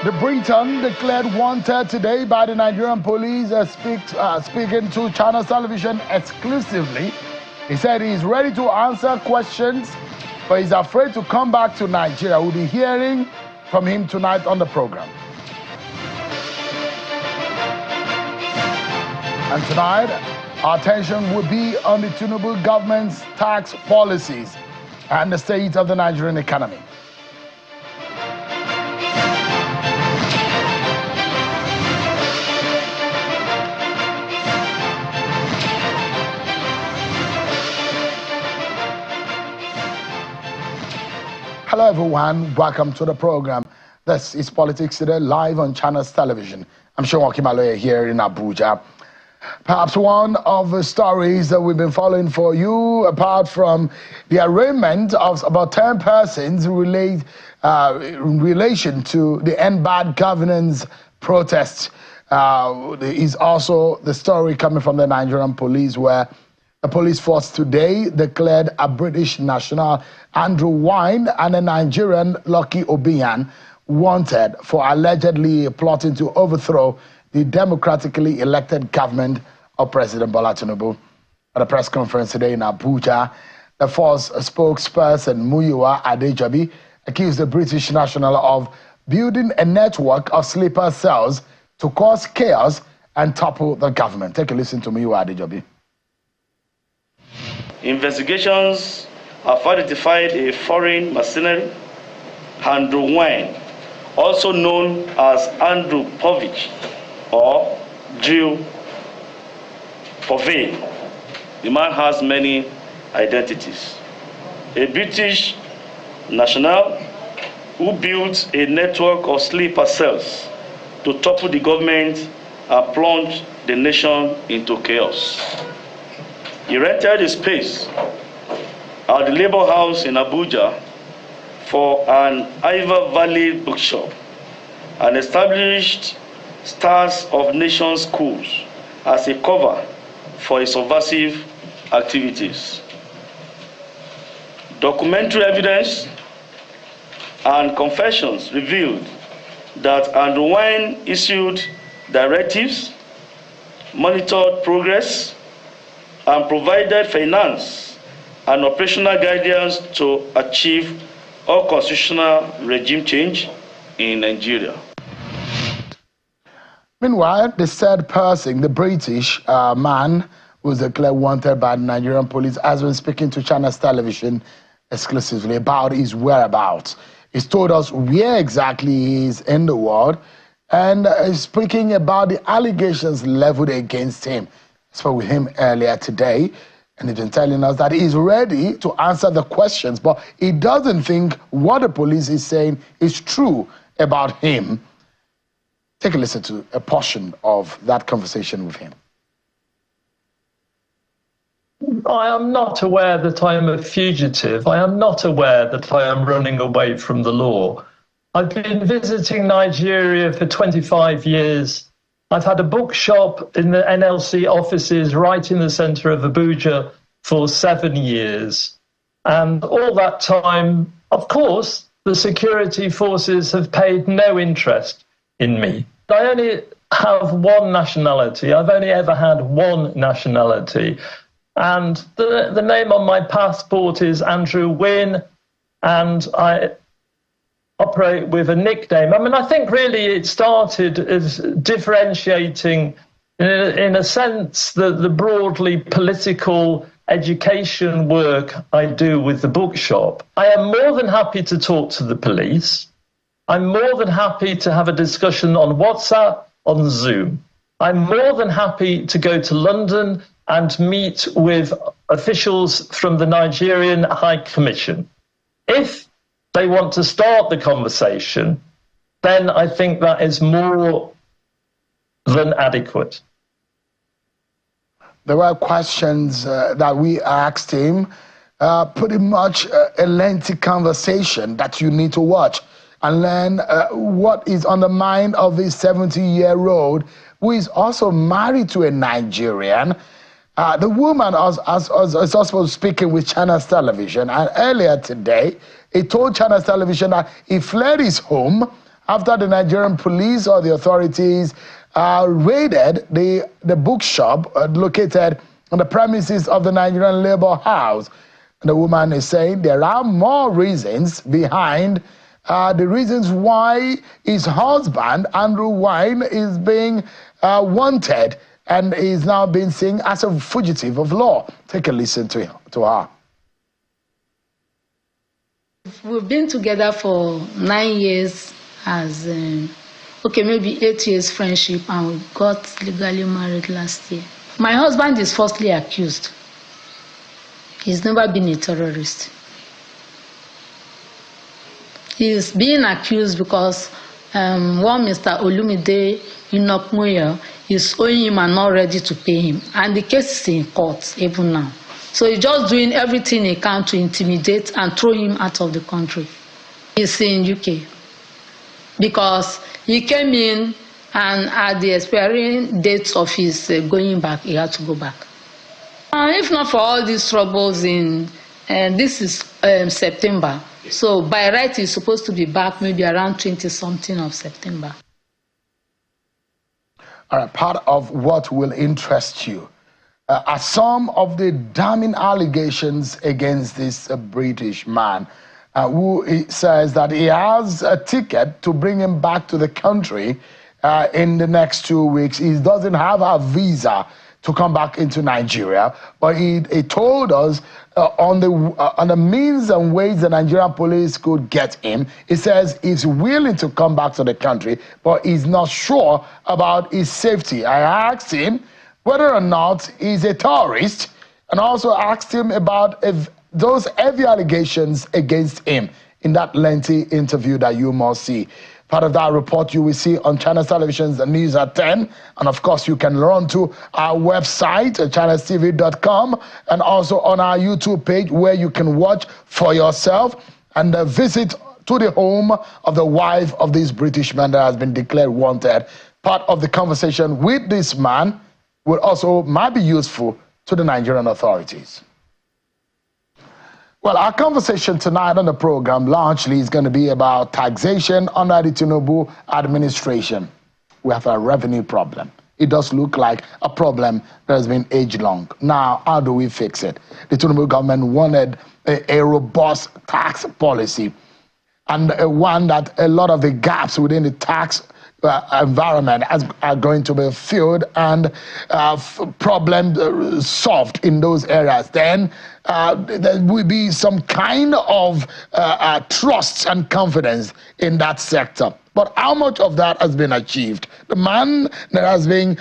The Briton declared wanted today by the Nigerian police speaking to Channels Television exclusively. He said he's ready to answer questions, but he's afraid to come back to Nigeria. We'll be hearing from him tonight on the program. And tonight, our attention will be on the Tinubu government's tax policies and the state of the Nigerian economy. Hello everyone, welcome to the program. This is Politics Today, live on Channels Television. I'm Sean Wakimaloye here in Abuja. Perhaps one of the stories that we've been following for you, apart from the arraignment of about 10 persons in relation to the End Bad Governance protest, is also the story coming from the Nigerian police, where the police force today declared a British national, Andrew Wine, and a Nigerian, Lucky Obiyan, wanted for allegedly plotting to overthrow the democratically elected government of President Bola Tinubu. At a press conference today in Abuja, the force spokesperson Muyiwa Adejobi accused the British national of building a network of sleeper cells to cause chaos and topple the government. Take a listen to Muyiwa Adejobi. Investigations have identified a foreign mercenary, Andrew Wine, also known as Andrew Povich or Drew Povey. The man has many identities. A British national who built a network of sleeper cells to topple the government and plunge the nation into chaos. He rented a space at the Labour House in Abuja for an Iver Valley bookshop and established Stars of Nations schools as a cover for his subversive activities. Documentary evidence and confessions revealed that Andrew Wine issued directives, monitored progress, and provided finance and operational guidance to achieve all constitutional regime change in Nigeria. Meanwhile, the said person, the British man who was declared wanted by the Nigerian police, has been speaking to Channels Television exclusively about his whereabouts. He's told us where exactly he is in the world and is speaking about the allegations leveled against him. I spoke with him earlier today, and he's been telling us that he's ready to answer the questions, but he doesn't think what the police is saying is true about him. Take a listen to a portion of that conversation with him. I am not aware that I am a fugitive. I am not aware that I am running away from the law. I've been visiting Nigeria for 25 years. I've had a bookshop in the NLC offices right in the centre of Abuja for 7 years. And all that time, of course, the security forces have paid no interest in me. I only have one nationality. I've only ever had one nationality. And the name on my passport is Andrew Wynne, and I operate with a nickname. I mean, I think really it started as differentiating, in a sense, the broadly political education work I do with the bookshop. I am more than happy to talk to the police. I'm more than happy to have a discussion on WhatsApp, on Zoom. I'm more than happy to go to London and meet with officials from the Nigerian High Commission. If they want to start the conversation, then I think that is more than adequate. There were questions that we asked him, pretty much a lengthy conversation that you need to watch and learn what is on the mind of this 70-year-old who is also married to a Nigerian. The woman is also speaking with Channels Television, and earlier today, he told Channels Television that he fled his home after the Nigerian police or the authorities raided the bookshop located on the premises of the Nigerian Labour House. The woman is saying there are more reasons behind the reasons why his husband, Andrew Wine, is being wanted and is now being seen as a fugitive of law. Take a listen to her. We've been together for 9 years as, maybe 8 years friendship, and we got legally married last year. My husband is falsely accused. He's never been a terrorist. He's being accused because one Mr. Olumide Inokmuyo is owing him and not ready to pay him. And the case is in court even now. So he's just doing everything he can to intimidate and throw him out of the country. He's in UK because he came in and at the expiring date of his going back, he had to go back. If not for all these troubles this is September. So by right, he's supposed to be back maybe around 20-something of September. All right, part of what will interest you are some of the damning allegations against this British man who says that he has a ticket to bring him back to the country in the next 2 weeks. He doesn't have a visa to come back into Nigeria, but he told us on the means and ways the Nigerian police could get him. He says he's willing to come back to the country, but he's not sure about his safety. I asked him whether or not he's a terrorist, and also asked him about those heavy allegations against him in that lengthy interview that you must see. Part of that report you will see on Channels Television's News at 10. And of course, you can run to our website, channelstv.com, and also on our YouTube page where you can watch for yourself and visit to the home of the wife of this British man that has been declared wanted. Part of the conversation with this man might be useful to the Nigerian authorities. Well, our conversation tonight on the program largely is going to be about taxation under the Tinubu administration. We have a revenue problem. It does look like a problem that has been age-long. Now, how do we fix it? The Tinubu government wanted a robust tax policy, and one that a lot of the gaps within the tax environment are going to be filled and problems solved in those areas. Then there will be some kind of trust and confidence in that sector. But how much of that has been achieved? The man that has been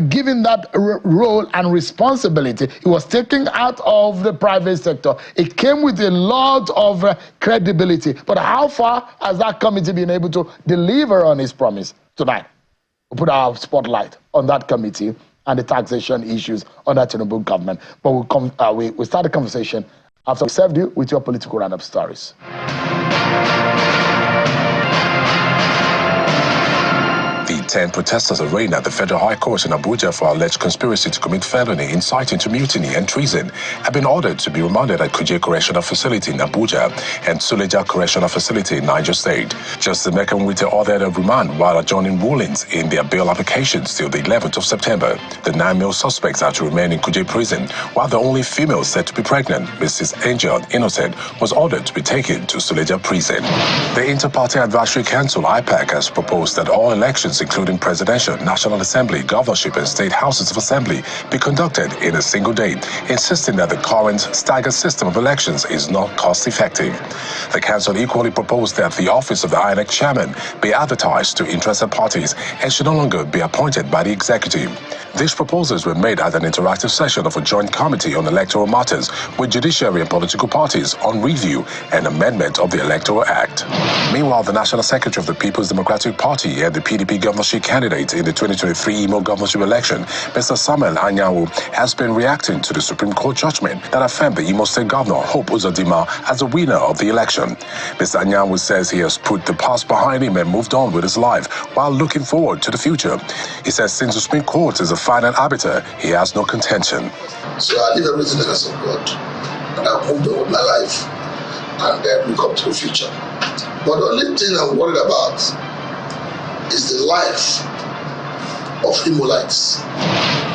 given that role and responsibility, he was taken out of the private sector. It came with a lot of credibility. But how far has that committee been able to deliver on his promise? Tonight, we'll put our spotlight on that committee and the taxation issues on that Tinubu government. But we'll start the conversation after we served you with your political roundup stories. 10 protesters arraigned at the Federal High Court in Abuja for alleged conspiracy to commit felony, inciting to mutiny and treason have been ordered to be remanded at Kuje Correctional Facility in Abuja and Suleja Correctional Facility in Niger State. Justice Mekanwite ordered a remand while adjourning rulings in their bail applications till the 11th of September. The 9 male suspects are to remain in Kuje prison, while the only female said to be pregnant, Mrs. Angel Innocent, was ordered to be taken to Suleja prison. The Inter-Party Advisory Council, IPAC, has proposed that all elections, including presidential, National Assembly, governorship and state houses of assembly, be conducted in a single day, insisting that the current staggered system of elections is not cost-effective. The council equally proposed that the office of the INEC chairman be advertised to interested parties and should no longer be appointed by the executive. These proposals were made at an interactive session of a joint committee on electoral matters with judiciary and political parties on review and amendment of the Electoral Act. Meanwhile, the National Secretary of the People's Democratic Party and the PDP governorship candidate in the 2023 Imo governorship election, Mr. Samuel Anyanwu, has been reacting to the Supreme Court judgment that affirmed the Imo State Governor, Hope Uzodinma, as the winner of the election. Mr. Anyanwu says he has put the past behind him and moved on with his life while looking forward to the future. He says since the Supreme Court is a final arbiter, he has no contention. So I leave everything in the hands of God, and I've moved on with my life and then look up to the future. But the only thing I'm worried about is the life of Imolites.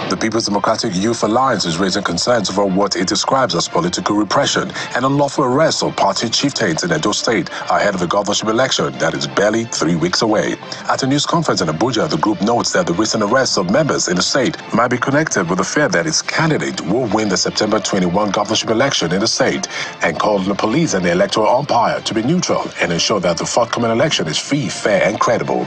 The People's Democratic Youth Alliance is raising concerns over what it describes as political repression and unlawful arrests of party chieftains in Edo State ahead of the governorship election that is barely 3 weeks away. At a news conference in Abuja, the group notes that the recent arrests of members in the state might be connected with the fear that its candidate will win the September 21 governorship election in the state, and called the police and the electoral umpire to be neutral and ensure that the forthcoming election is free, fair, and credible.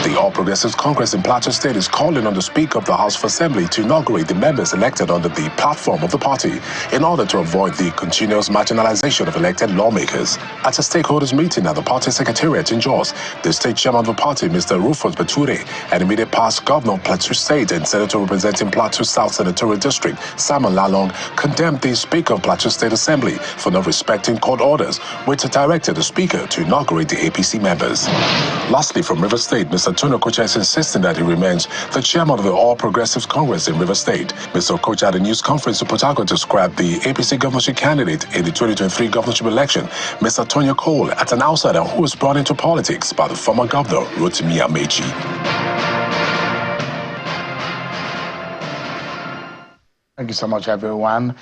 The All Progressives Congress in Plateau State is calling on the Speaker of the House of Assembly to inaugurate the members elected under the platform of the party in order to avoid the continuous marginalization of elected lawmakers. At a stakeholders meeting at the party secretariat in Jos, the state chairman of the party, Mr. Rufus Bature, and immediate past governor of Plateau State and senator representing Plateau South Senatorial District, Simon Lalong, condemned the Speaker of Plateau State Assembly for not respecting court orders, which directed the Speaker to inaugurate the APC members. Lastly, from River State, Mr. Tony Okocha is insisting that he remains the chairman of the All Progressives Congress in River State. Mr. Okocha at a news conference in Port Harcourt described the APC governorship candidate in the 2023 governorship election, Mr. Tonya Cole, as an outsider who was brought into politics by the former governor, Rotimi Amechi. Thank you so much, everyone.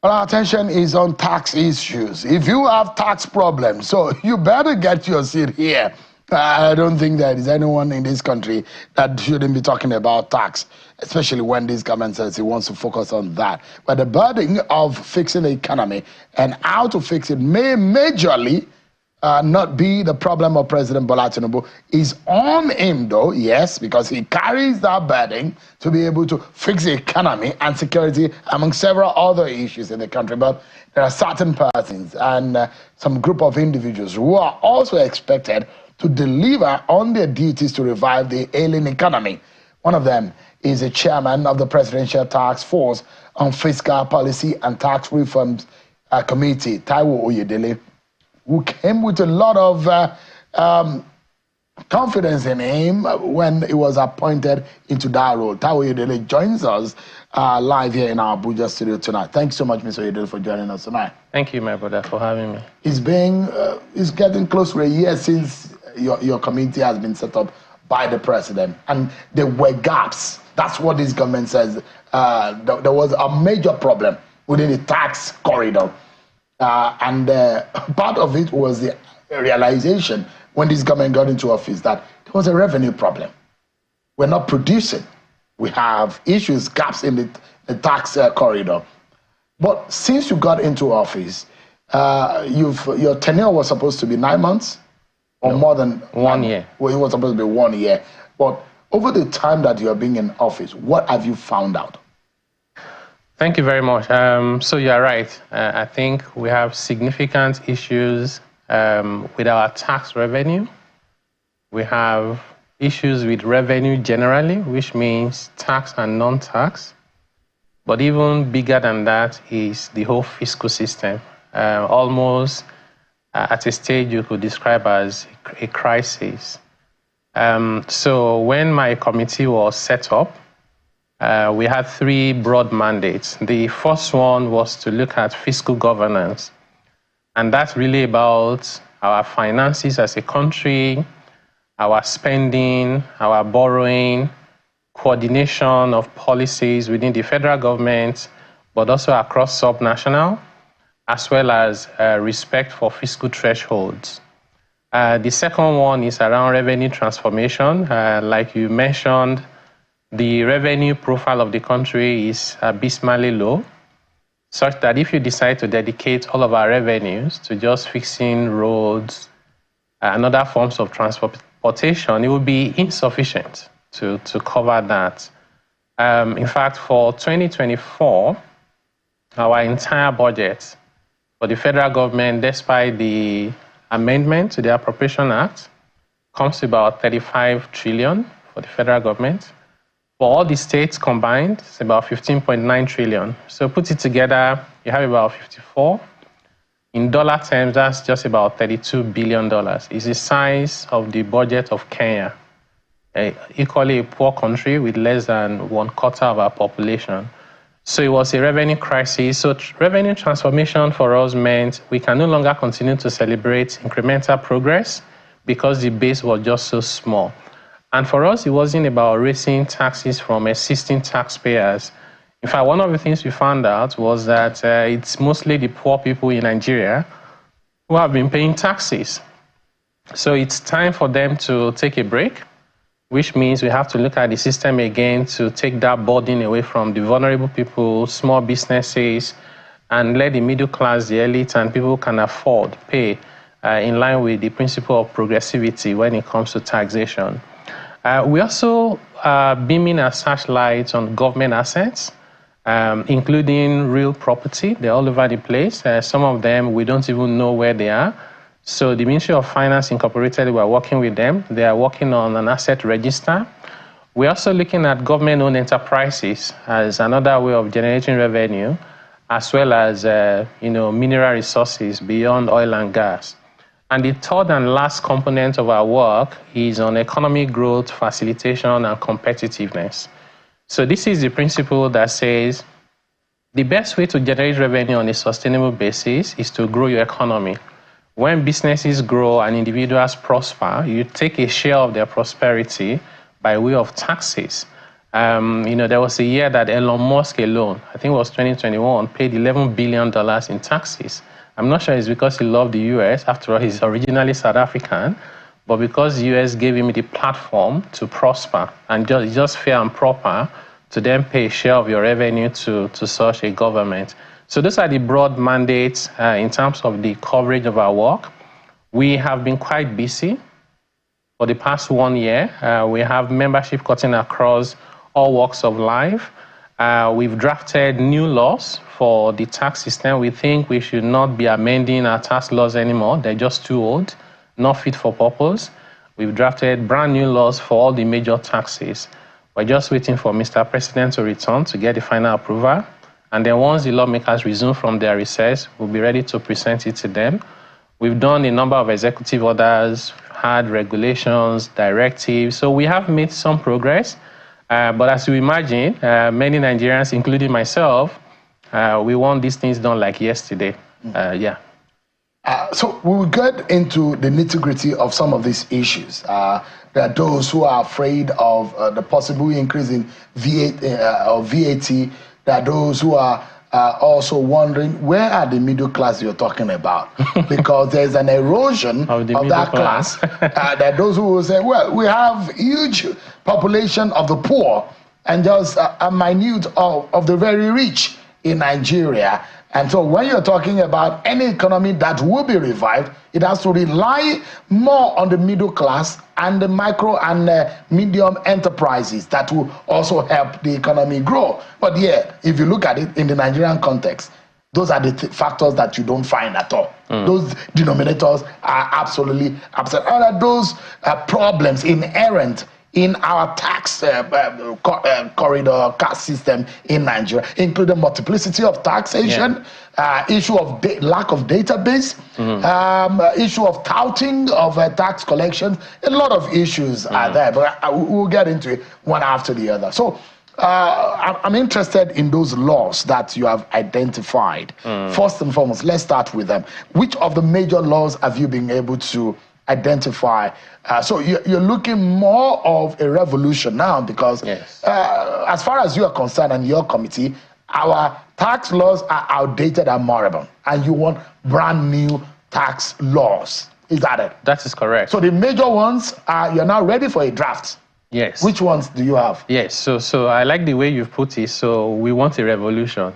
Well, our attention is on tax issues. If you have tax problems, so you better get your seat here. I don't think there is anyone in this country that shouldn't be talking about tax, especially when this government says it wants to focus on that. But the burden of fixing the economy and how to fix it may majorly not be the problem of President Bola Tinubu. Is on him, though, yes, because he carries that burden to be able to fix the economy and security, among several other issues in the country. But there are certain persons and some group of individuals who are also expected to deliver on their duties to revive the ailing economy. One of them is the chairman of the Presidential Task Force on Fiscal Policy and Tax Reforms Committee, Taiwo Oyedele, who came with a lot of confidence in him when he was appointed into that role. Taiwo Oyedele joins us live here in our Abuja studio tonight. Thanks so much, Mr. Oyedele, for joining us tonight. Thank you, my brother, for having me. It's getting close to a year since your committee has been set up by the president, and there were gaps. That's what this government says. There was a major problem within the tax corridor, and part of it was the realization when this government got into office that there was a revenue problem. We're not producing. We have issues, gaps in the tax corridor. But since you got into office, your tenure was supposed to be 9 months. Or more than 1 year. Well, it was supposed to be 1 year. But over the time that you are being in office, what have you found out? Thank you very much. So you're right. I think we have significant issues with our tax revenue. We have issues with revenue generally, which means tax and non-tax. But even bigger than that is the whole fiscal system. Almost at a stage you could describe as a crisis. So when my committee was set up, we had 3 broad mandates. The first one was to look at fiscal governance. And that's really about our finances as a country, our spending, our borrowing, coordination of policies within the federal government, but also across subnational, as well as respect for fiscal thresholds. The second one is around revenue transformation. Like you mentioned, the revenue profile of the country is abysmally low, such that if you decide to dedicate all of our revenues to just fixing roads and other forms of transportation, it would be insufficient to cover that. In fact, for 2024, our entire budget for the federal government, despite the amendment to the Appropriation Act, comes to about 35 trillion for the federal government. For all the states combined, it's about 15.9 trillion. So put it together, you have about 54. In dollar terms, that's just about $32 billion. It's the size of the budget of Kenya, equally a poor country with less than 1/4 of our population. So it was a revenue crisis. So revenue transformation for us meant we can no longer continue to celebrate incremental progress because the base was just so small. And for us, it wasn't about raising taxes from existing taxpayers. In fact, one of the things we found out was that it's mostly the poor people in Nigeria who have been paying taxes. So it's time for them to take a break, which means we have to look at the system again to take that burden away from the vulnerable people, small businesses, and let the middle class, the elite, and people who can afford pay in line with the principle of progressivity when it comes to taxation. We also beaming our searchlights on government assets, including real property. They're all over the place. Some of them, we don't even know where they are. So the Ministry of Finance Incorporated, we're working with them. They are working on an asset register. We're also looking at government-owned enterprises as another way of generating revenue, as well as mineral resources beyond oil and gas. And the third and last component of our work is on economic growth, facilitation, and competitiveness. So this is the principle that says the best way to generate revenue on a sustainable basis is to grow your economy. When businesses grow and individuals prosper, you take a share of their prosperity by way of taxes. There was a year that Elon Musk alone, I think it was 2021, paid $11 billion in taxes. I'm not sure it's because he loved the US. After all, he's originally South African, but because the US gave him the platform to prosper, and just fair and proper to then pay a share of your revenue to such a government. So those are the broad mandates in terms of the coverage of our work. We have been quite busy for the past 1 year. We have membership cutting across all walks of life. We've drafted new laws for the tax system. We think we should not be amending our tax laws anymore. They're just too old, not fit for purpose. We've drafted brand new laws for all the major taxes. We're just waiting for Mr. President to return to get the final approval. And then once the lawmakers resume from their recess, we'll be ready to present it to them. We've done a number of executive orders, had regulations, directives. So we have made some progress. But as you imagine, many Nigerians, including myself, we want these things done like yesterday. So we will get into the nitty-gritty of some of these issues. There are those who are afraid of the possible increase in VAT. There are those who are also wondering, where are the middle class you're talking about? Because there's an erosion of that class. There are those who will say, well, we have huge population of the poor and just a minute of the very rich in Nigeria. And so when you're talking about any economy that will be revived, it has to rely more on the middle class and the micro and medium enterprises that will also help the economy grow. But yeah, if you look at it in the Nigerian context, those are the factors that you don't find at all. Those denominators are absolutely absent. All of those problems inherent in our tax corridor caste system in Nigeria, including multiplicity of taxation, issue of lack of database, issue of touting of tax collections. A lot of issues are there, but we'll get into it one after the other. So I'm interested in those laws that you have identified. First and foremost, let's start with them. Which of the major laws have you been able to identify? So you're looking more of a revolution now because as far as you are concerned and your committee, our tax laws are outdated and moribund, and you want brand new tax laws. Is that it? That is correct. So the major ones are, you're now ready for a draft. Yes. Which ones do you have? Yes, so I like the way you've put it. So we want a revolution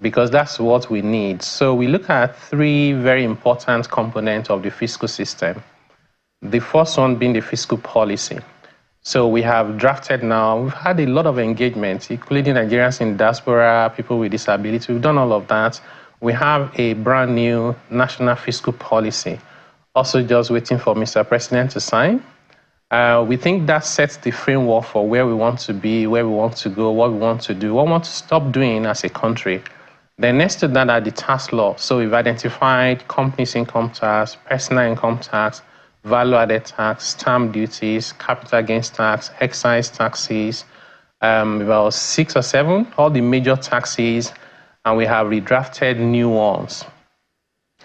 because that's what we need. So we look at three very important components of the fiscal system. The first one being the fiscal policy. So we have drafted now, we've had a lot of engagement, including Nigerians in diaspora, people with disability. We've done all of that. We have a brand new national fiscal policy, also just waiting for Mr. President to sign. We think that sets the framework for where we want to be, where we want to go, what we want to do, what we want to stop doing as a country. Then next to that are the tax law. So we've identified companies income tax, personal income tax, value-added tax, stamp duties, capital gains tax, excise taxes, about 6 or 7, all the major taxes, and we have redrafted new ones.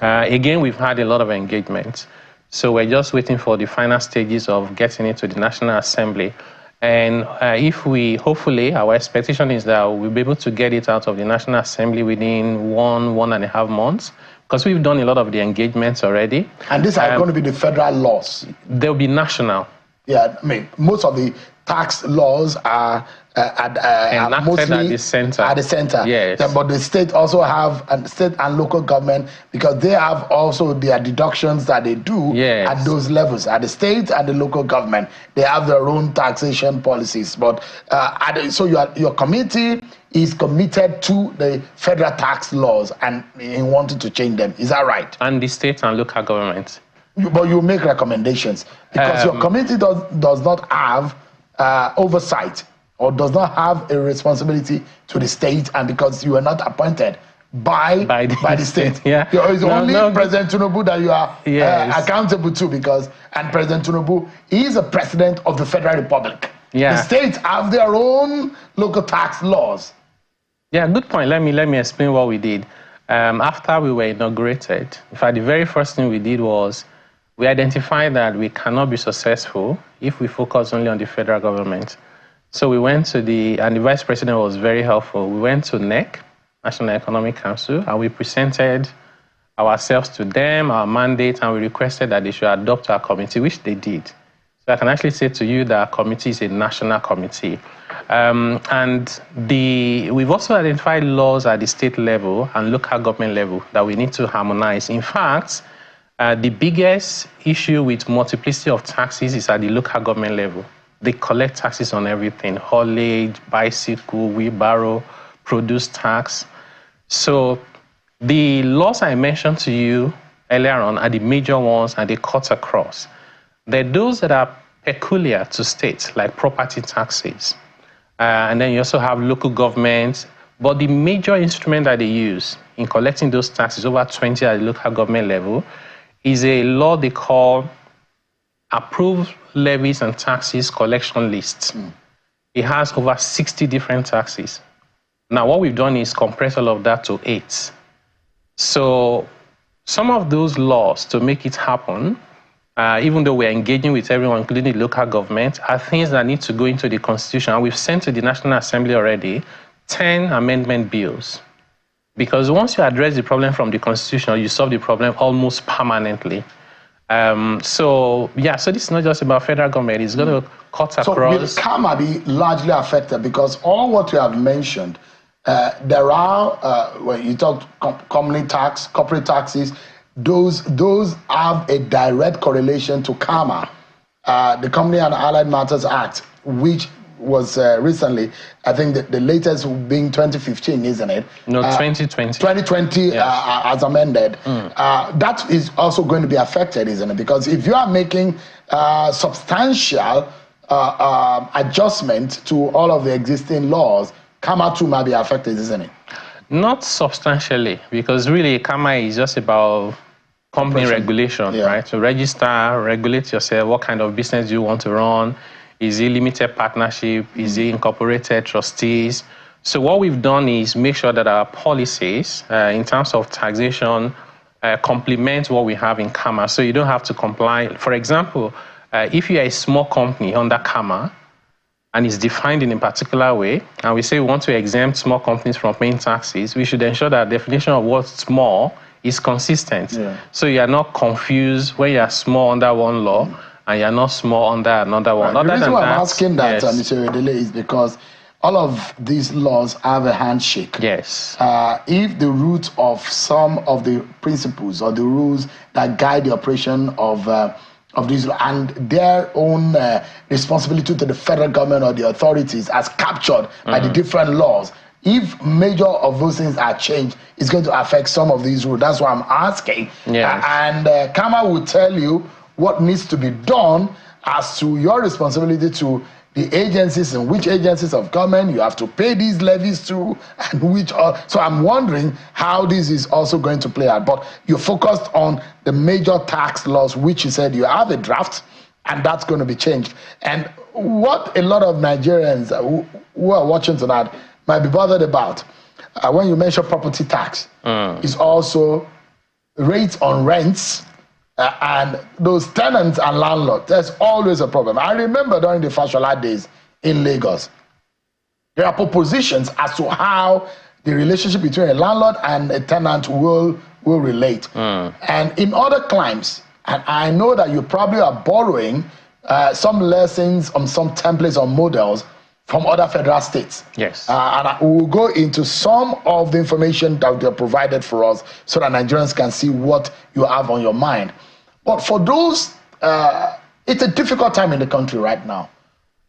Again, we've had a lot of engagement. So we're just waiting for the final stages of getting it to the National Assembly. And hopefully, our expectation is that we'll be able to get it out of the National Assembly within 1.5 months, because we've done a lot of the engagements already. And these are going to be the federal laws? They'll be national. Yeah, I mean, most of the tax laws are mostly at the center. At the center. Yes. But the state also have, and state and local government, because they have also their deductions that they do at those levels. At the state and the local government, they have their own taxation policies. But so your committee is committed to the federal tax laws and in wanting to change them. Is that right? And the state and local governments. But you make recommendations because your committee does not have oversight or does not have a responsibility to the state, and because you are not appointed by the state. It's only President Tinubu that you are accountable to, and President Tinubu is a president of the Federal Republic. The states have their own local tax laws. Yeah, good point. Let me explain what we did. After we were inaugurated, in fact, the very first thing we did was we identified that we cannot be successful if we focus only on the federal government. So we went to and the vice president was very helpful. We went to NEC, National Economic Council, and we presented ourselves to them, our mandate, and we requested that they should adopt our committee, which they did. So I can actually say to you that our committee is a national committee. We've also identified laws at the state level and local government level that we need to harmonize. In fact, the biggest issue with multiplicity of taxes is at the local government level. They collect taxes on everything: haulage, bicycle, wheelbarrow, produce tax. So the laws I mentioned to you earlier on are the major ones, and they cut across. There are those that are peculiar to states, like property taxes. And then you also have local governments. But the major instrument that they use in collecting those taxes, over 20 at the local government level, is a law they call Approved Levies and Taxes Collection List. It has over 60 different taxes. Now, what we've done is compress all of that to 8. So some of those laws, to make it happen, even though we're engaging with everyone, including the local government, are things that need to go into the Constitution. And we've sent to the National Assembly already 10 amendment bills. Because once you address the problem from the Constitution, you solve the problem almost permanently. So this is not just about federal government. It's going to cut across. So will CAMA be largely affected? Because all what you have mentioned, there are, when you talk company tax, corporate taxes, those have a direct correlation to CAMA, the Company and Allied Matters Act, which was recently, I think the latest being 2015, isn't it? No, 2020. 2020 as amended. That is also going to be affected, isn't it? Because if you are making substantial adjustment to all of the existing laws, CAMA too might be affected, isn't it? Not substantially, because really CAMA is just about company regulation, right? To register, regulate yourself, what kind of business you want to run. Is it limited partnership? Is it incorporated trustees? So what we've done is make sure that our policies in terms of taxation complement what we have in CAMA. So you don't have to comply. For example, if you are a small company under CAMA and it's defined in a particular way, and we say we want to exempt small companies from paying taxes, we should ensure that the definition of what's small is consistent. So you are not confused when you are small under one law and you're not small under another one. The reason why I'm asking that, Mr. Redele, is because all of these laws have a handshake. Yes. If the root of some of the principles or the rules that guide the operation of these and their own responsibility to the federal government or the authorities as captured by the different laws, if major of those things are changed, it's going to affect some of these rules. That's why I'm asking. Yes. And CAMA will tell you what needs to be done as to your responsibility to the agencies and which agencies of government you have to pay these levies to, and which are. So I'm wondering how this is also going to play out. But you focused on the major tax laws, which you said you have a draft, and that's going to be changed. And what a lot of Nigerians who are watching tonight might be bothered about, when you mention property tax, is also rates on rents, and those tenants and landlords, there's always a problem. I remember during the Fashola days in Lagos, there are propositions as to how the relationship between a landlord and a tenant will relate. And in other climes, and I know that you probably are borrowing some lessons on some templates or models from other federal states. Yes. And we will go into some of the information that they're provided for us so that Nigerians can see what you have on your mind. But for those, it's a difficult time in the country right now.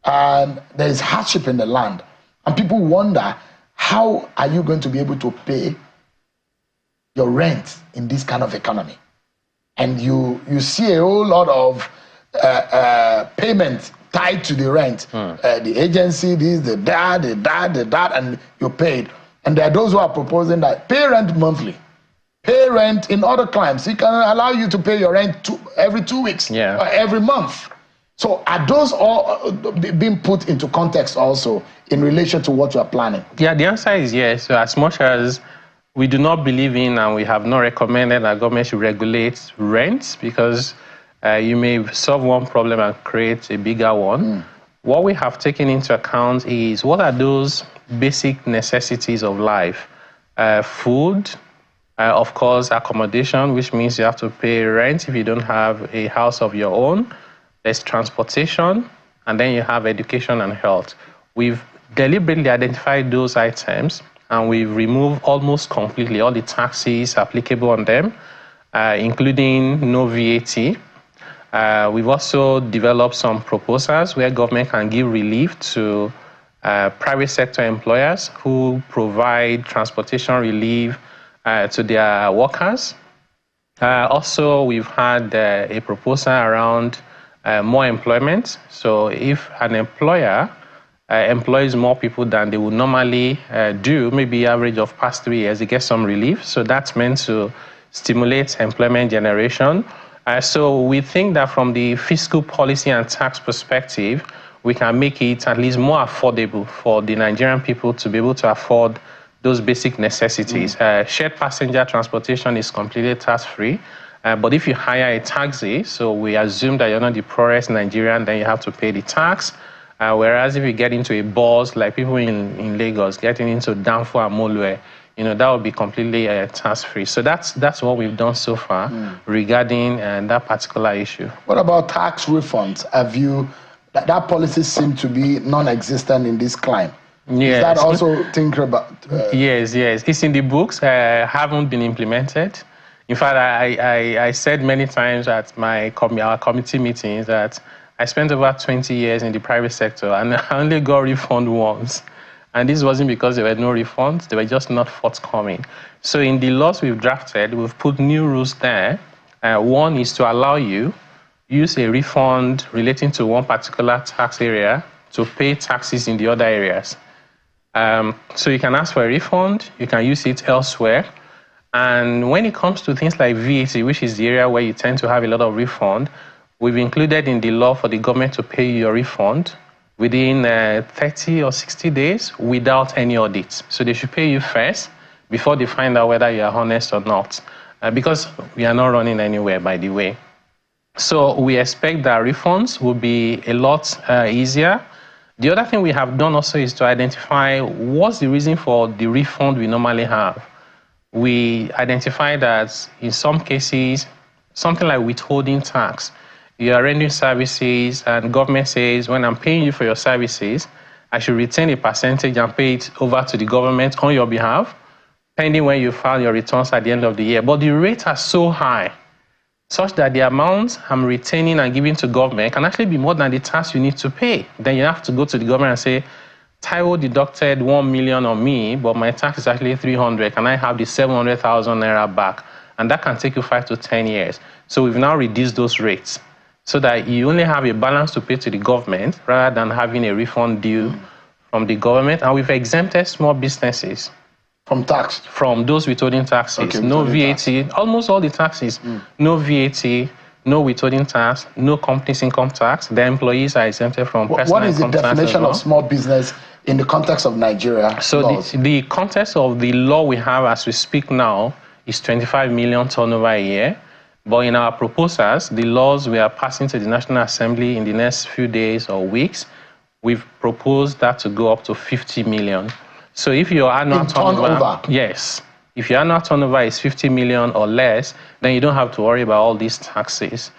And there is hardship in the land. And people wonder, how are you going to be able to pay your rent in this kind of economy? And you see a whole lot of payment tied to the rent. The agency, this, the that, and you paid. And there are those who are proposing that pay rent monthly. Pay rent in other climes. It can allow you to pay your rent every 2 weeks or every month. So are those all being put into context also in relation to what you are planning? Yeah, the answer is yes. So as much as we do not believe in and we have not recommended that government should regulate rents because you may solve one problem and create a bigger one. What we have taken into account is what are those basic necessities of life? Food, of course, accommodation, which means you have to pay rent if you don't have a house of your own. There's transportation, and then you have education and health. We've deliberately identified those items, and we've removed almost completely all the taxes applicable on them, including no VAT. We've also developed some proposals where government can give relief to private sector employers who provide transportation relief to their workers. Also, we've had a proposal around more employment. So if an employer employs more people than they would normally do, maybe average of past 3 years, they get some relief. So that's meant to stimulate employment generation. So we think that from the fiscal policy and tax perspective, we can make it at least more affordable for the Nigerian people to be able to afford those basic necessities. Shared passenger transportation is completely tax-free. But if you hire a taxi, so we assume that you're not the poorest Nigerian, then you have to pay the tax. Whereas if you get into a bus, like people in Lagos, getting into Danfo and Molue, that would be completely tax-free. So that's what we've done so far regarding that particular issue. What about tax refunds? Have you, that policy seemed to be non-existent in this climb. Yes. Is that also think about? Yes. It's in the books, haven't been implemented. In fact, I said many times at our committee meetings that I spent over 20 years in the private sector and I only got refund once. And this wasn't because there were no refunds, they were just not forthcoming. So in the laws we've drafted, we've put new rules there. One is to allow you use a refund relating to one particular tax area to pay taxes in the other areas. So you can ask for a refund, you can use it elsewhere. And when it comes to things like VAT, which is the area where you tend to have a lot of refund, we've included in the law for the government to pay your refund within 30 or 60 days without any audit. So they should pay you first before they find out whether you are honest or not, because we are not running anywhere, by the way. So we expect that refunds will be a lot easier. The other thing we have done also is to identify what's the reason for the refund we normally have. We identify that in some cases, something like withholding tax, you are rendering services and government says, when I'm paying you for your services, I should retain a percentage and pay it over to the government on your behalf, pending when you file your returns at the end of the year. But the rates are so high, such that the amount I'm retaining and giving to government can actually be more than the tax you need to pay. Then you have to go to the government and say, Taiwo deducted 1 million on me, but my tax is actually 300. Can I have the 700,000 naira back? And that can take you 5 to 10 years. So we've now reduced those rates so that you only have a balance to pay to the government rather than having a refund due from the government. And we've exempted small businesses from tax, from those withholding taxes. Okay, no VAT, tax. Almost all the taxes. No VAT, no withholding tax, no company's income tax. The employees are exempted from personal income tax. What is the definition of small business in the context of Nigeria? So the context of the law we have as we speak now is 25 million turnover a year. But in our proposals, the laws we are passing to the National Assembly in the next few days or weeks, we've proposed that to go up to 50 million. So if your annual turnover, yes, if your annual turnover is 50 million or less, then you don't have to worry about all these taxes.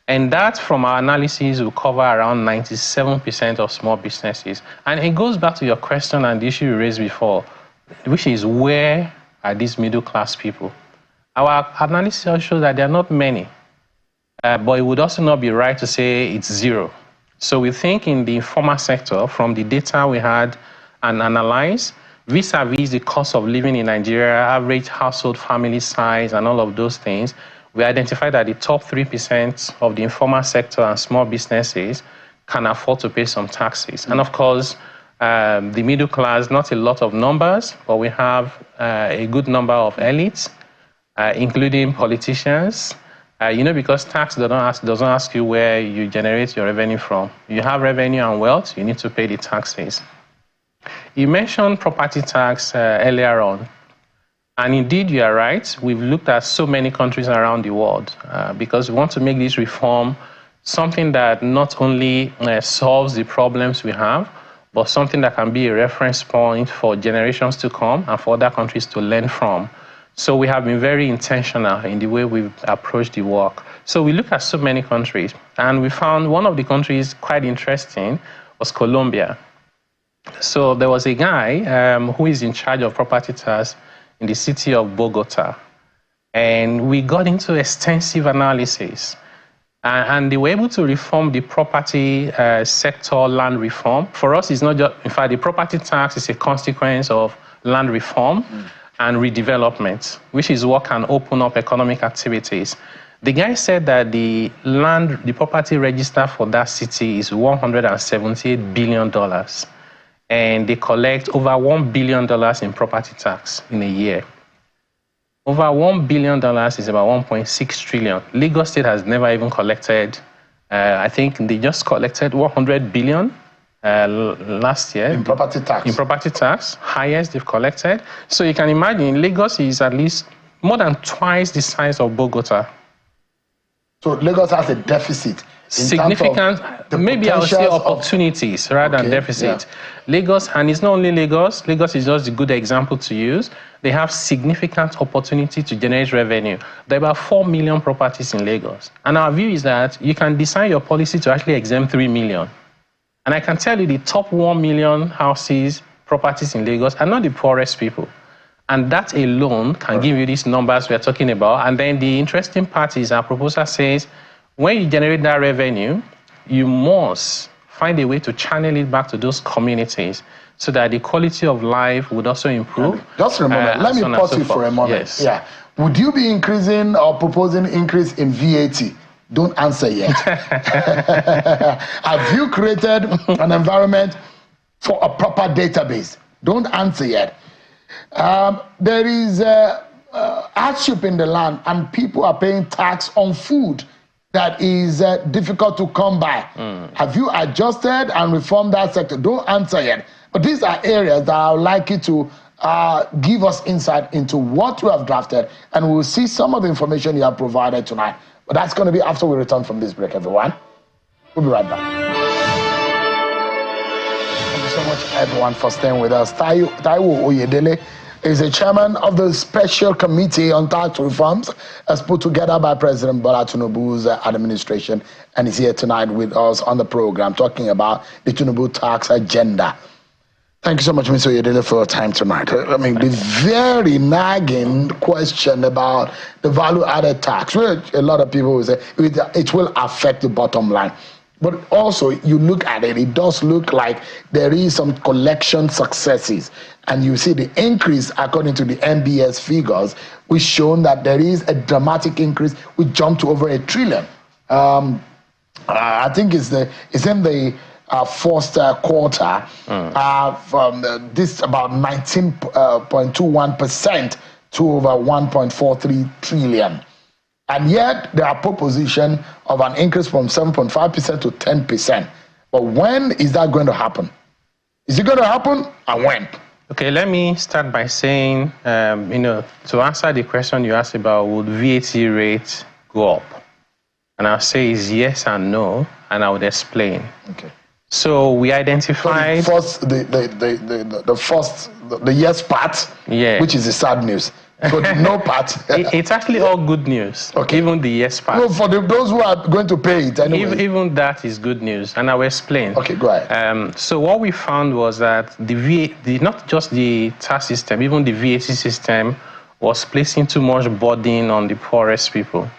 And that, from our analysis, will cover around 97% of small businesses. And it goes back to your question and the issue you raised before, which is, where are these middle-class people? Our analysis shows that there are not many, but it would also not be right to say it's zero. So we think in the informal sector, from the data we had and analyzed, vis-a-vis the cost of living in Nigeria, average household family size, and all of those things, we identified that the top 3% of the informal sector and small businesses can afford to pay some taxes. And of course, the middle class, not a lot of numbers, but we have a good number of elites, including politicians. Because tax doesn't ask you where you generate your revenue from. You have revenue and wealth, you need to pay the taxes. You mentioned property tax earlier on. And indeed, you are right. We've looked at so many countries around the world because we want to make this reform something that not only solves the problems we have, but something that can be a reference point for generations to come and for other countries to learn from. So we have been very intentional in the way we've approached the work. So we looked at so many countries, and we found one of the countries quite interesting was Colombia. So there was a guy who is in charge of property tax in the city of Bogota. And we got into extensive analysis. And they were able to reform the property sector, land reform. For us, it's not just, in fact, the property tax is a consequence of land reform and redevelopment, which is what can open up economic activities. The guy said that the property register for that city is $178 billion. And they collect over $1 billion in property tax in a year. Over $1 billion is about 1.6 trillion. Lagos State has never even collected, I think they just collected 100 billion last year. In property tax. In property tax, highest they've collected. So you can imagine Lagos is at least more than twice the size of Bogota. So Lagos has a deficit. Significant, maybe I would say opportunities rather than deficit. Yeah. Lagos, and it's not only Lagos, Lagos is just a good example to use. They have significant opportunity to generate revenue. There are about 4 million properties in Lagos. And our view is that you can design your policy to actually exempt 3 million. And I can tell you the top 1 million houses, properties in Lagos are not the poorest people. And that alone can give you these numbers we're talking about. And then the interesting part is our proposal says, when you generate that revenue, you must find a way to channel it back to those communities so that the quality of life would also improve. Just a moment. Let me pause you for a moment. Yes. Yeah. Would you be increasing or proposing increase in VAT? Don't answer yet. Have you created an environment for a proper database? Don't answer yet. There is hardship in the land, and people are paying tax on food that is difficult to come by. Have you adjusted and reformed that sector? Don't answer yet. But these are areas that I would like you to give us insight into what you have drafted, and we'll see some of the information you have provided tonight. But that's going to be after we return from this break, everyone. We'll be right back. Thank you so much, everyone, for staying with us. Taiwo Oyedele is the chairman of the Special Committee on Tax Reforms as put together by President Bola Tinubu's administration, and is here tonight with us on the program talking about the Tinubu tax agenda. Thank you so much, Mr. Oyedele, for your time tonight. I mean, the very nagging question about the value-added tax, which a lot of people will say it will affect the bottom line. But also, you look at it, it does look like there is some collection successes. And you see the increase, according to the MBS figures, which shown that there is a dramatic increase, which jumped to over $1 trillion. I think it's in the first quarter, from this about 19.21% to over 1.43 trillion. And yet, there are proposition of an increase from 7.5% to 10%. But when is that going to happen? Is it going to happen, and when? Okay, let me start by saying, to answer the question you asked about, would VAT rate go up? And I'll say is yes and no, and I would explain. Okay. So we identified the yes part, which is the sad news. So the no part. It's actually all good news. Okay. Even the yes part. No, for those who are going to pay it anyway. Even that is good news, and I will explain. Okay, go ahead. So what we found was that not just the tax system, even the VAT system was placing too much burden on the poorest people.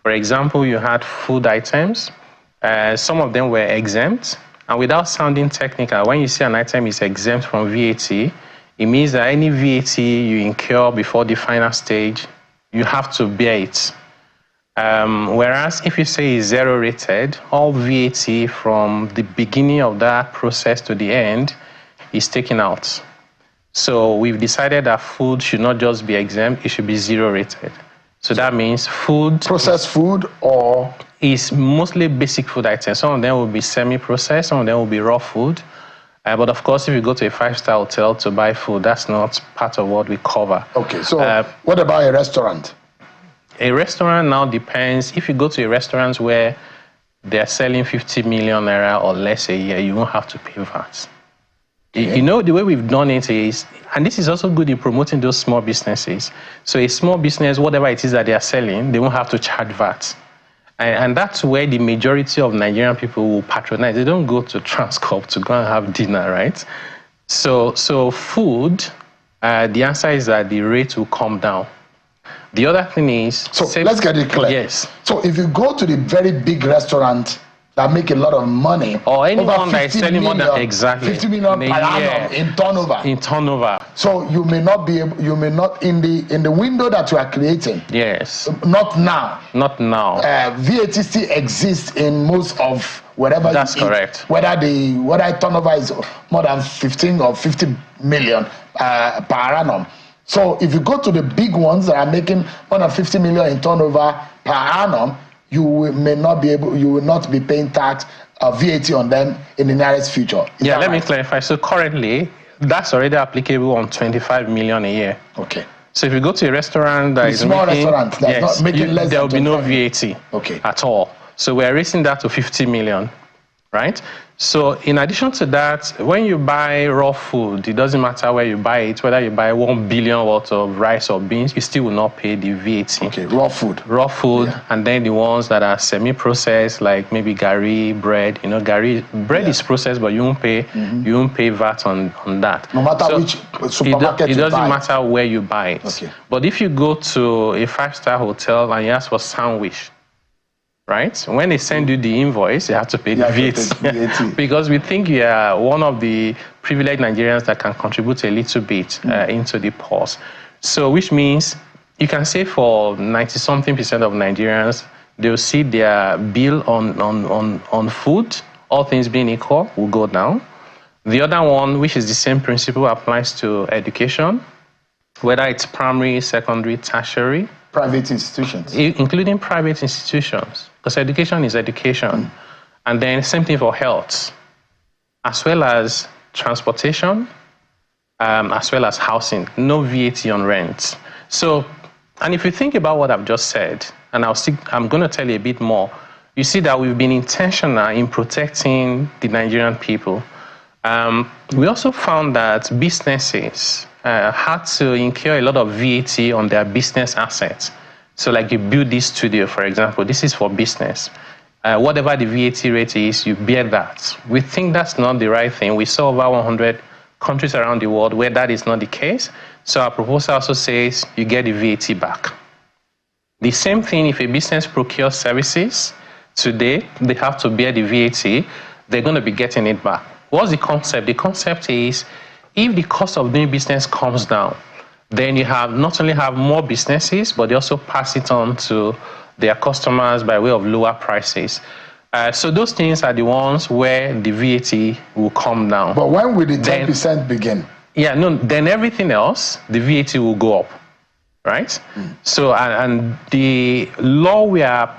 For example, you had food items. Some of them were exempt. And without sounding technical, when you see an item is exempt from VAT, it means that any VAT you incur before the final stage, you have to bear it. Whereas if you say it's zero rated, all VAT from the beginning of that process to the end is taken out. So we've decided that food should not just be exempt, it should be zero rated. So that means food... Processed food or... Is mostly basic food items. Some of them will be semi-processed, some of them will be raw food. But of course, if you go to a 5-star hotel to buy food, that's not part of what we cover. Okay, so what about a restaurant? A restaurant now depends. If you go to a restaurant where they're selling 50 million naira or less a year, you won't have to pay VAT. Okay. You know, the way we've done it is, and this is also good in promoting those small businesses. So a small business, whatever it is that they are selling, they won't have to charge VAT. And that's where the majority of Nigerian people will patronize. They don't go to Transcorp to go and have dinner, right? So food, the answer is that the rate will come down. The other thing is... So let's get it clear. Yes. So if you go to the very big restaurant that make a lot of money, or anyone that is selling more than 50 million per annum in turnover. In turnover. So you may not be able, you may not in the window that you are creating. Yes. Not now. Not now. VAT still exists in most of wherever. That's correct. Whether turnover is more than 15 or 50 million per annum. So if you go to the big ones that are making more than 50 million in turnover per annum, you will not be paying tax VAT on them in the nearest future. Yeah, let me clarify. So currently, that's already applicable on 25 million a year. Okay. So if you go to a restaurant that is small restaurant that's not making less there will be no VAT okay. at all. So we're raising that to 50 million, right? So in addition to that, when you buy raw food, it doesn't matter where you buy it, whether you buy 1 billion worth of rice or beans, you still will not pay the VAT. Okay, raw food. Raw food, yeah. And then the ones that are semi-processed, like maybe gari, bread. You know, bread is processed, but you won't pay VAT on that. No matter which supermarket it doesn't matter where you buy it. Okay. But if you go to a 5-star hotel and you ask for sandwich, right? When they send you the invoice, you have to pay the VAT. Because we think you are one of the privileged Nigerians that can contribute a little bit into the purse. So which means you can say for 90-something% of Nigerians, they'll see their bill on food, all things being equal, will go down. The other one, which is the same principle, applies to education, whether it's primary, secondary, tertiary. Private institutions. Including private institutions, because education is education. And then same thing for health, as well as transportation, as well as housing, no VAT on rent. So, and if you think about what I've just said, and I'm going to tell you a bit more, you see that we've been intentional in protecting the Nigerian people. We also found that businesses had to incur a lot of VAT on their business assets. So like you build this studio, for example, this is for business. Whatever the VAT rate is, you bear that. We think that's not the right thing. We saw over 100 countries around the world where that is not the case. So our proposal also says you get the VAT back. The same thing if a business procures services, today they have to bear the VAT, they're going to be getting it back. What's the concept? The concept is if the cost of doing business comes down, then you not only have more businesses, but they also pass it on to their customers by way of lower prices. So those things are the ones where the VAT will come down. But when will the 10% begin? Yeah, no, then everything else, the VAT will go up, right? So, and the law we are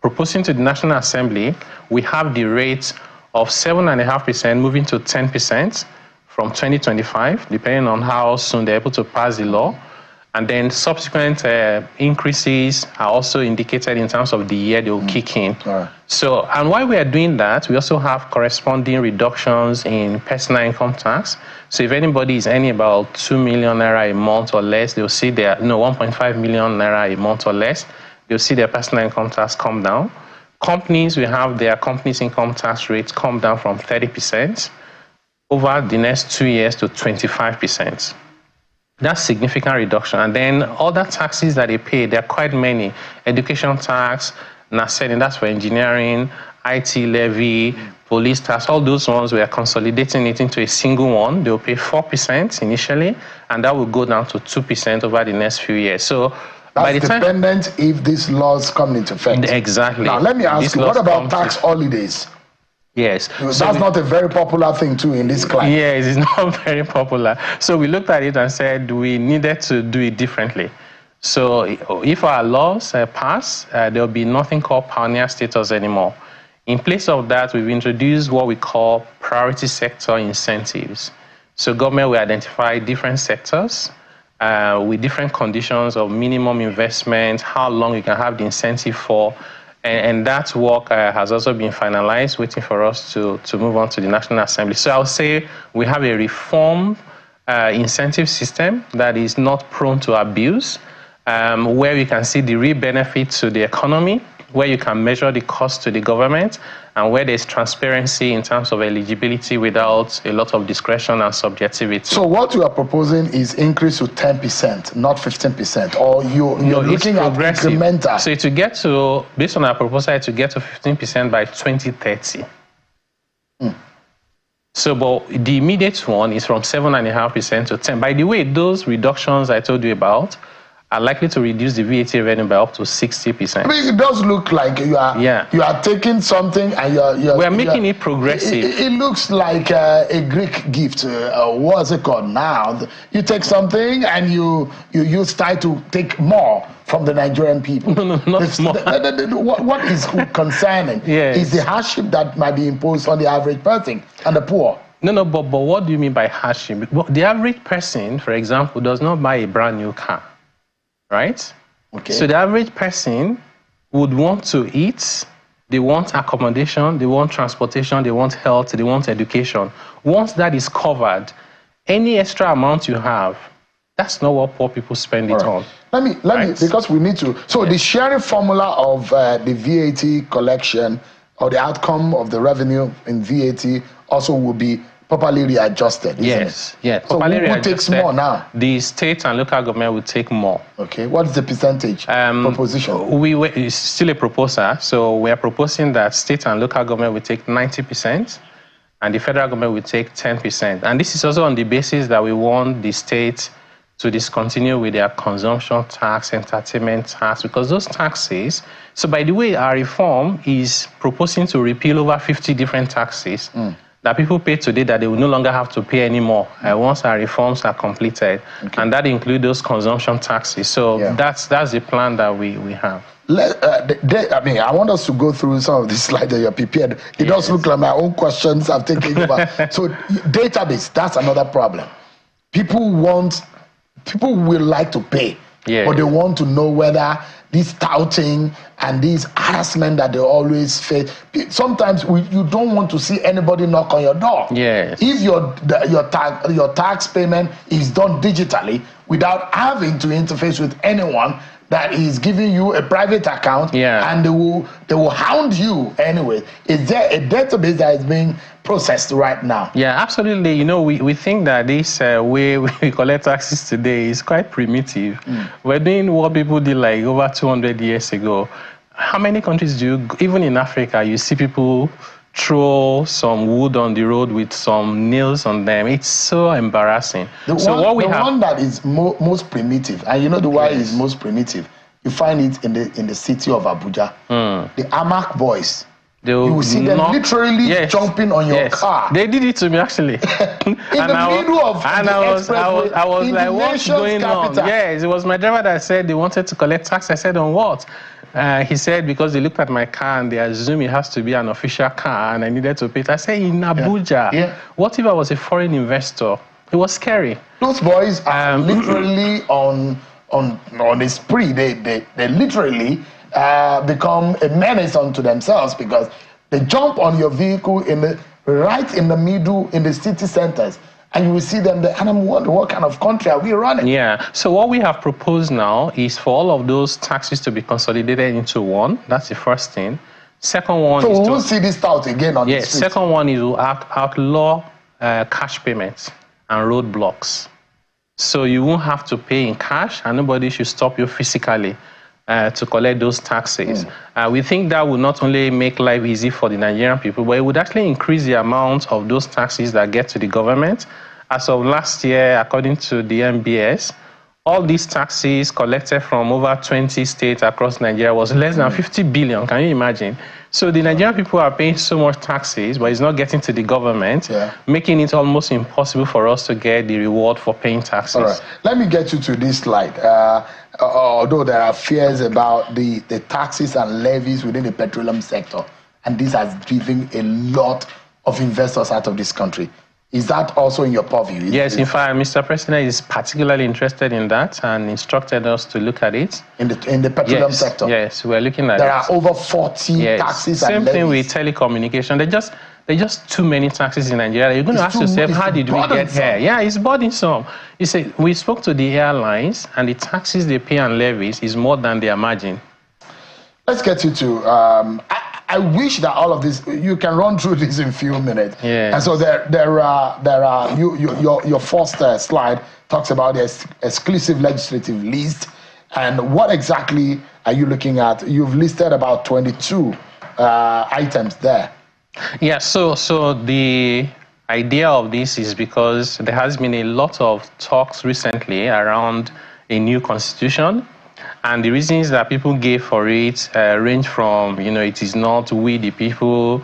proposing to the National Assembly, we have the rate of 7.5% moving to 10%. From 2025, depending on how soon they're able to pass the law. And then subsequent increases are also indicated in terms of the year they will kick in. Right. So, and while we are doing that, we also have corresponding reductions in personal income tax. So if anybody is earning about 2 million naira a month or less, they'll see their, 1.5 million naira a month or less, they'll see their personal income tax come down. Companies, we have their company's income tax rates come down from 30% over the next 2 years to 25%. That's significant reduction. And then other taxes that they pay, there are quite many. Education tax, NASEN, that's for engineering, IT levy, police tax, all those ones, we are consolidating it into a single one. They'll pay 4% initially, and that will go down to 2% over the next few years. So by the time, dependent if these laws come into effect. Exactly. Now, let me ask you, what about tax holidays? Yes. So that's not a very popular thing too in this climate. Yes, it's not very popular. So we looked at it and said we needed to do it differently. So if our laws pass, there will be nothing called pioneer status anymore. In place of that, we've introduced what we call priority sector incentives. So government will identify different sectors with different conditions of minimum investment, how long you can have the incentive for. And that work has also been finalized, waiting for us to move on to the National Assembly. So I'll say we have a reformed incentive system that is not prone to abuse, where you can see the real benefit to the economy, where you can measure the cost to the government, and where there's transparency in terms of eligibility without a lot of discretion and subjectivity. So what you are proposing is increase to 10%, not 15%, or you're looking at incremental? So to get to, based on our proposal, to get to 15% by 2030. So, but the immediate one is from 7.5% to 10%. By the way, those reductions I told you about are likely to reduce the VAT revenue by up to 60%. I mean, it does look like you are taking something and we're making it progressive. It looks like a Greek gift. What's it called now? You take something and you try to take more from the Nigerian people. No, not more. What is concerning is the hardship that might be imposed on the average person and the poor. No, but what do you mean by hardship? The average person, for example, does not buy a brand new car. Right? Okay. So the average person would want to eat, they want accommodation, they want transportation, they want health, they want education. Once that is covered, any extra amount you have, that's not what poor people spend it on. Let me, because we need to. So the sharing formula of the VAT collection or the outcome of the revenue in VAT also will be properly readjusted, isn't it? So who takes more now? The state and local government will take more. Okay, what's the percentage proposition? It's still a proposal, so we are proposing that state and local government will take 90% and the federal government will take 10%. And this is also on the basis that we want the state to discontinue with their consumption tax, entertainment tax, because those taxes, so by the way, our reform is proposing to repeal over 50 different taxes that people pay today that they will no longer have to pay anymore once our reforms are completed. Okay. And that includes those consumption taxes. So that's the plan that we have. I want us to go through some of these slides that you're prepared. It does look like my own questions I've taken over. So database, that's another problem. People will like to pay, but they want to know whether this touting and this harassment that they always face. Sometimes you don't want to see anybody knock on your door. Yes. If your tax payment is done digitally without having to interface with anyone that is giving you a private account, and they will hound you anyway. Is there a database that is being processed right now? Yeah, absolutely. You know, we think that this way we collect taxes today is quite primitive. We're doing what people did like over 200 years ago. How many countries do you, even in Africa, you see people throw some wood on the road with some nails on them? It's so embarrassing. The one that is most primitive, and you know the why is most primitive, you find it in the city of Abuja. The Amak boys. You will see them literally jumping on your car. They did it to me actually. In the middle of the expressway, I was like, what's going on? Yes, it was my driver that said they wanted to collect tax. I said, on what? He said, because they looked at my car and they assumed it has to be an official car and I needed to pay it. I said, in Abuja, what if I was a foreign investor? It was scary. Those boys are literally on on a spree. They literally become a menace unto themselves because they jump on your vehicle right in the middle in the city centers. And you will see them there, and I'm wondering what kind of country are we running? Yeah, so what we have proposed now is for all of those taxes to be consolidated into one. That's the first thing. Second one so is we won't see this tout again on the street. Second one is to outlaw cash payments and roadblocks. So you won't have to pay in cash, and nobody should stop you physically to collect those taxes. We think that will not only make life easy for the Nigerian people, but it would actually increase the amount of those taxes that get to the government. As of last year, according to the MBS, all these taxes collected from over 20 states across Nigeria was less than 50 billion. Can you imagine? So the Nigerian people are paying so much taxes, but it's not getting to the government, making it almost impossible for us to get the reward for paying taxes. All right. Let me get you to this slide. Although there are fears about the taxes and levies within the petroleum sector, and this has driven a lot of investors out of this country. Is that also in your purview? Yes, in fact, Mr. President is particularly interested in that and instructed us to look at it. In the petroleum sector? Yes, we're looking at there are over 40 taxes and levies. Same thing with telecommunication. There's just too many taxes in Nigeria. You're going to ask yourself, how did we get here? Yeah, it's burdensome. You see, we spoke to the airlines, and the taxes they pay and levies is more than they imagine. Let's get you to... I wish that all of this, you can run through this in a few minutes. Yeah. And so your first slide talks about the exclusive legislative list. And what exactly are you looking at? You've listed about 22 items there. Yeah, so the idea of this is because there has been a lot of talks recently around a new constitution. And the reasons that people gave for it range from, it is not we the people,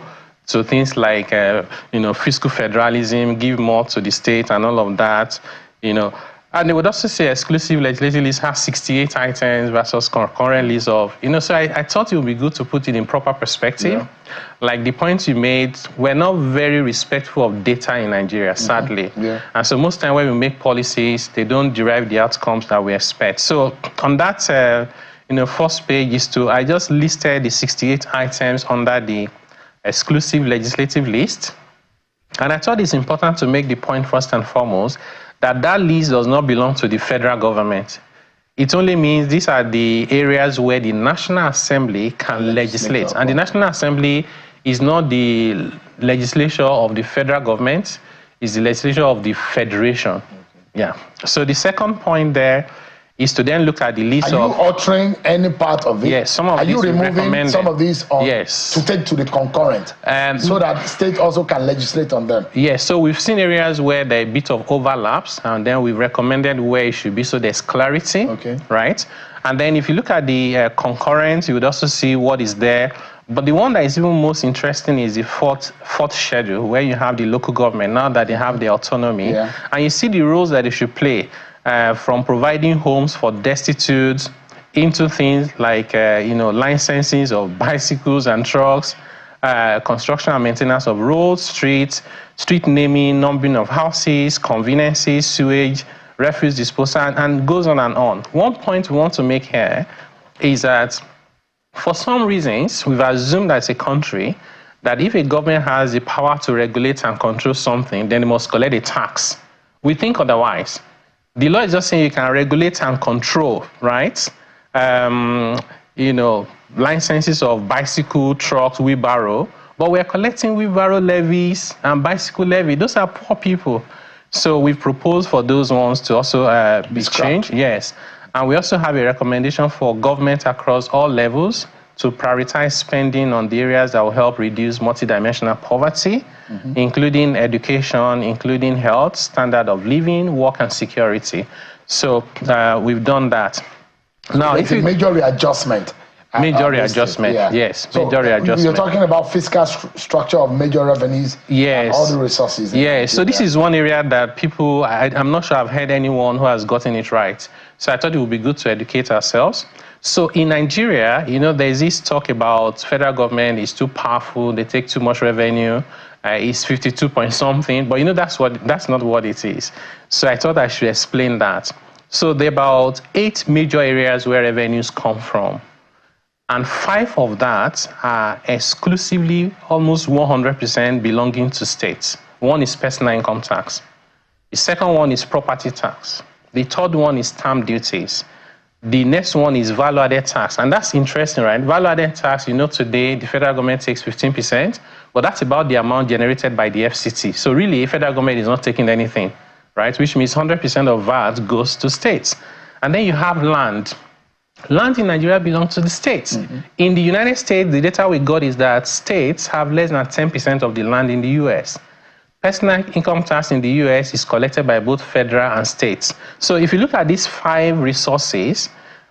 to things like, fiscal federalism, give more to the state and all of that, And they would also say exclusive legislative list has 68 items versus concurrent list of, so I thought it would be good to put it in proper perspective. Yeah. Like the point you made, we're not very respectful of data in Nigeria, sadly. Yeah. And so most time when we make policies, they don't derive the outcomes that we expect. So on that, first page I just listed the 68 items under the exclusive legislative list. And I thought it's important to make the point first and foremost that list does not belong to the federal government. It only means these are the areas where the National Assembly can legislate. And the National Assembly is not the legislature of the federal government, it's the legislature of the federation. Okay. Yeah. So the second point there is to then look at the list of... Are you altering any part of it? Yes, some of these. Are you removing some of these to take to the concurrent so that the state also can legislate on them? Yes, so we've seen areas where there are a bit of overlaps, and then we've recommended where it should be so there's clarity, right? And then if you look at the concurrent, you would also see what is there. But the one that is even most interesting is the fourth schedule, where you have the local government, now that they have the autonomy, and you see the roles that they should play. From providing homes for destitutes into things like, licenses of bicycles and trucks, construction and maintenance of roads, street naming, numbering of houses, conveniences, sewage, refuse disposal, and goes on and on. One point we want to make here is that for some reasons, we've assumed as a country that if a government has the power to regulate and control something, then it must collect a tax. We think otherwise. The law is just saying you can regulate and control, right? Licenses of bicycle, trucks, wheelbarrow, but we're collecting wheelbarrow levies and bicycle levy. Those are poor people. So we've proposed for those ones to also be changed. Yes. And we also have a recommendation for government across all levels to prioritize spending on the areas that will help reduce multidimensional poverty, including education, including health, standard of living, work, and security. So we've done that. Now, it's a major readjustment. Major readjustment, yes. So major readjustment. You're talking about fiscal structure of major revenues and all the resources. Yes, so this is one area that people, I'm not sure I've heard anyone who has gotten it right. So I thought it would be good to educate ourselves. So in Nigeria, there's this talk about federal government is too powerful, they take too much revenue, it's 52 point something, but that's not what it is. So I thought I should explain that. So there are about 8 major areas where revenues come from. And 5 of that are exclusively, almost 100% belonging to states. One is personal income tax. The second one is property tax. The third one is stamp duties. The next one is value-added tax. And that's interesting, right? Value-added tax, today the federal government takes 15%, but that's about the amount generated by the FCT. So really, the federal government is not taking anything, right? Which means 100% of VAT goes to states. And then you have land. Land in Nigeria belongs to the states. Mm-hmm. In the United States, the data we got is that states have less than 10% of the land in the US. Personal income tax in the US is collected by both federal and states. So if you look at these 5 resources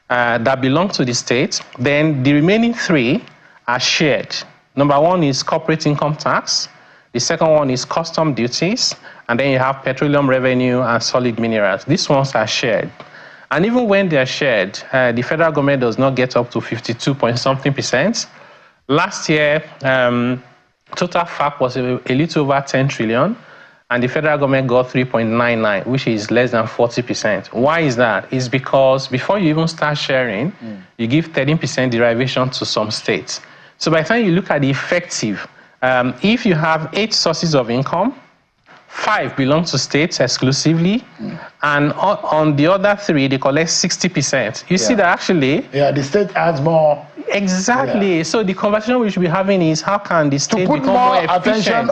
that belong to the states, then the remaining 3 are shared. Number 1 is corporate income tax. The second one is custom duties. And then you have petroleum revenue and solid minerals. These ones are shared. And even when they're shared, the federal government does not get up to 52-point-something%. Last year, total FAC was a little over 10 trillion, and the federal government got 3.99, which is less than 40%. Why is that? It's because before you even start sharing, you give 13% derivation to some states. So by the time you look at the effective, if you have 8 sources of income, 5 belong to states exclusively, and on the other 3, they collect 60%. You see that actually... Yeah, the state adds more... Exactly. Yeah. So the conversation we should be having is how can the state become more efficient?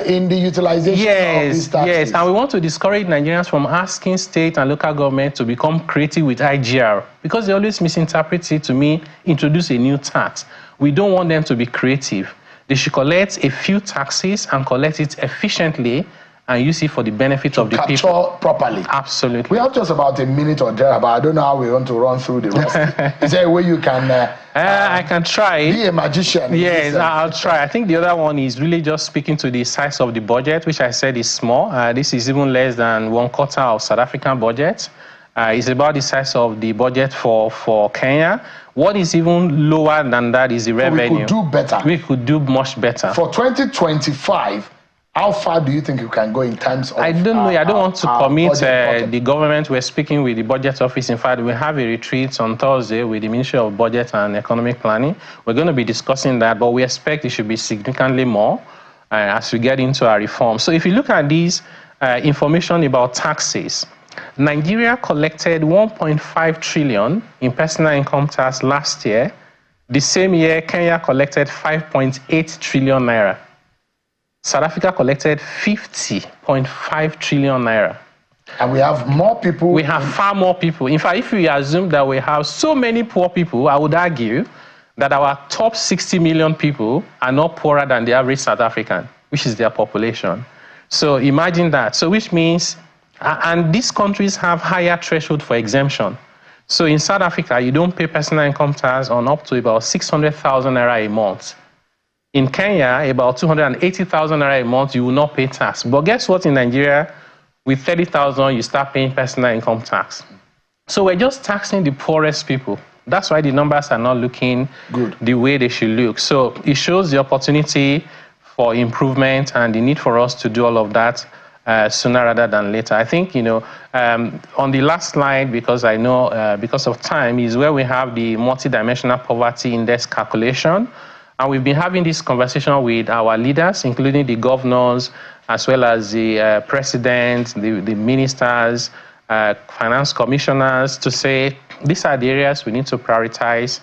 In the utilization of these taxes. Yes, and we want to discourage Nigerians from asking state and local government to become creative with IGR, because they always misinterpret it to mean introduce a new tax. We don't want them to be creative. They should collect a few taxes and collect it efficiently and use it for the benefit of the people. Properly. Absolutely. We have just about a minute or there, but I don't know how we want to run through the rest. Is there a way you can... I can try. Be a magician. Yes, I'll try. I think the other one is really just speaking to the size of the budget, which I said is small. This is even less than 1/4 of South African budget. It's about the size of the budget for Kenya. What is even lower than that is the revenue. We could do better. We could do much better. For 2025, how far do you think you can go in terms of... I don't know. I don't want to commit the government. We're speaking with the budget office. In fact, we have a retreat on Thursday with the Ministry of Budget and Economic Planning. We're going to be discussing that, but we expect it should be significantly more as we get into our reform. So if you look at these information about taxes, Nigeria collected 1.5 trillion in personal income tax last year. The same year, Kenya collected 5.8 trillion naira. South Africa collected 50.5 trillion naira. And we have more people. We have far more people. In fact, if we assume that we have so many poor people, I would argue that our top 60 million people are not poorer than the average South African, which is their population. So imagine that. So which means, and these countries have higher threshold for exemption. So in South Africa, you don't pay personal income tax on up to about 600,000 naira a month. In Kenya, about 280,000 naira a month, you will not pay tax. But guess what? In Nigeria, with 30,000, you start paying personal income tax. So we're just taxing the poorest people. That's why the numbers are not looking good the way they should look. So it shows the opportunity for improvement and the need for us to do all of that sooner rather than later. I think, on the last slide, because I know because of time, is where we have the multidimensional poverty index calculation. And we've been having this conversation with our leaders, including the governors, as well as the president, the ministers, finance commissioners, to say these are the areas we need to prioritize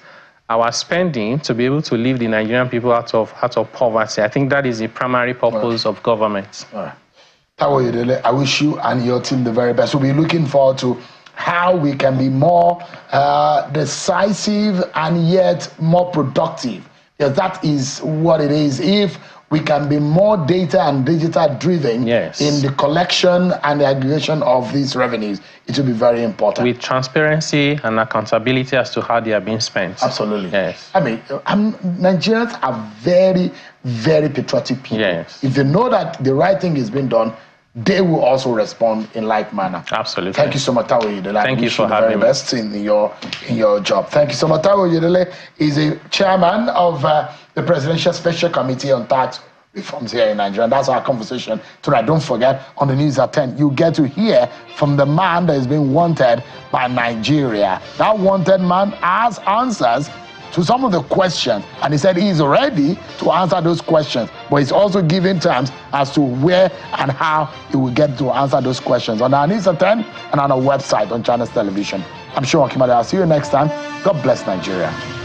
our spending to be able to lift the Nigerian people out of poverty. I think that is the primary purpose of government. All right. Tawo Yedele, I wish you and your team the very best. We'll be looking forward to how we can be more decisive and yet more productive. Because that is what it is. If we can be more data and digital driven in the collection and the aggregation of these revenues, it will be very important. With transparency and accountability as to how they are being spent. Absolutely. Yes. I mean, Nigerians are very, very patriotic people. Yes. If they know that the right thing is being done, they will also respond in like manner. Absolutely. Thank you so much, Tawo Yedele. Thank you for having me. Best in your job. Thank you so much. Tawo Yedele is a chairman of the Presidential Special Committee on Tax reforms here in Nigeria. And that's our conversation tonight. Don't forget, on the news at 10, you get to hear from the man that is being wanted by Nigeria. That wanted man has answers to some of the questions, and he said he's ready to answer those questions, but he's also giving terms as to where and how he will get to answer those questions on our news at 10 and on our website on Channels Television. I'm sure Kimade. I'll see you next time. God bless Nigeria.